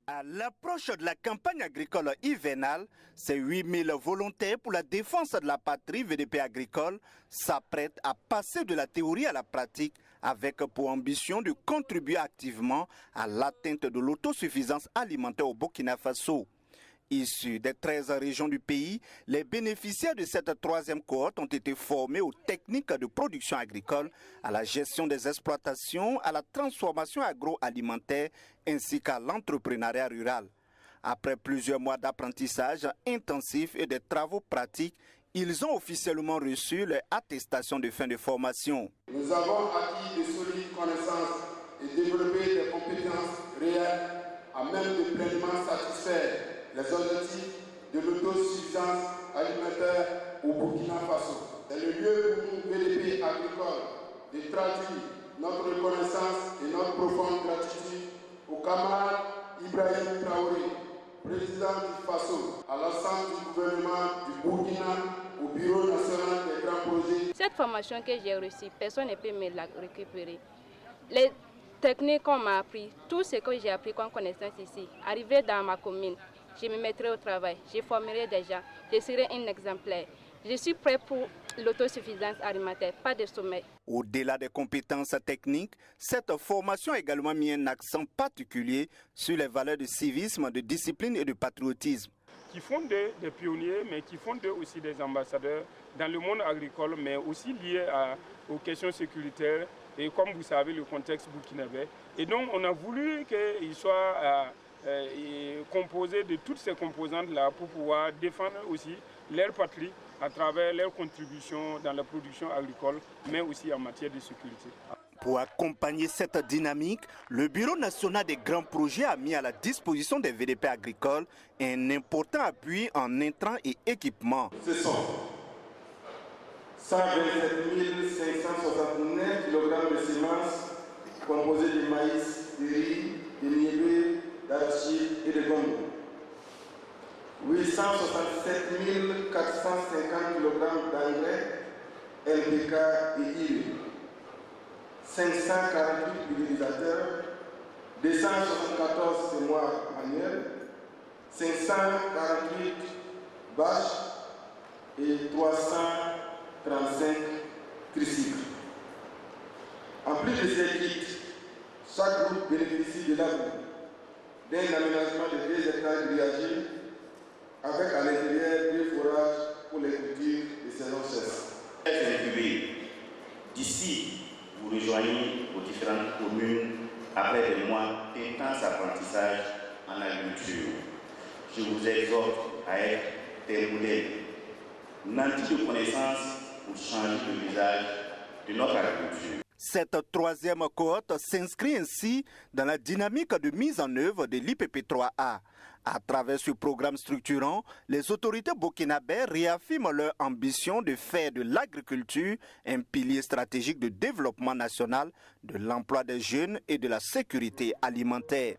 À l'approche de la campagne agricole hivernale, ces 8000 volontaires pour la défense de la patrie VDP Agricole s'apprêtent à passer de la théorie à la pratique avec pour ambition de contribuer activement à l'atteinte de l'autosuffisance alimentaire au Burkina Faso. Issus des 13 régions du pays, les bénéficiaires de cette troisième cohorte ont été formés aux techniques de production agricole, à la gestion des exploitations, à la transformation agroalimentaire ainsi qu'à l'entrepreneuriat rural. Après plusieurs mois d'apprentissage intensif et de travaux pratiques, ils ont officiellement reçu leur attestation de fin de formation. Nous avons acquis de solides connaissances et développé des compétences réelles à même de pleinement satisfaire les objectifs de l'autosuffisance alimentaire au Burkina Faso. C'est le lieu pour nous, VDP Agricole, de traduire notre reconnaissance et notre profonde gratitude au camarade Ibrahim Traoré, président du Faso, à l'ensemble du gouvernement du Burkina, au Bureau national des grands projets. Cette formation que j'ai reçue, personne ne peut me la récupérer. Les techniques qu'on m'a appris, tout ce que j'ai appris comme connaissance ici, arrivé dans ma commune, je me mettrai au travail, je formerai des gens, je serai un exemplaire. Je suis prêt pour l'autosuffisance alimentaire, pas de sommeil. Au-delà des compétences techniques, cette formation a également mis un accent particulier sur les valeurs de civisme, de discipline et de patriotisme. Qui font des pionniers, mais qui font aussi des ambassadeurs dans le monde agricole, mais aussi liés aux questions sécuritaires et comme vous savez, le contexte burkinabé. Et donc on a voulu qu'ils soient composés de toutes ces composantes-là pour pouvoir défendre aussi leur patrie à travers leurs contributions dans la production agricole, mais aussi en matière de sécurité. Pour accompagner cette dynamique, le Bureau national des grands projets a mis à la disposition des VDP agricoles un important appui en intrants et équipements. Ce sont 127 569 kg de semences composées de maïs, de riz, de niébé, d'arachide et de gombo. 867 450 kg d'engrais, NPK et IRE. 548 pulvérisateurs, 274 semoirs manuels, 548 bâches et 335 tricycles. En plus de ces kits, chaque groupe bénéficie de l'appui d'un aménagement de 2 hectares grillagés avec à l'intérieur 2 forages pour les cultures de saison sèche. D'ici, vous rejoignez aux différentes communes après des mois d'intense apprentissage en agriculture. Je vous exhorte à être des modèles, nantis de connaissances pour changer le visage de notre agriculture. Cette troisième cohorte s'inscrit ainsi dans la dynamique de mise en œuvre de l'IPP3A. À travers ce programme structurant, les autorités burkinabées réaffirment leur ambition de faire de l'agriculture un pilier stratégique de développement national, de l'emploi des jeunes et de la sécurité alimentaire.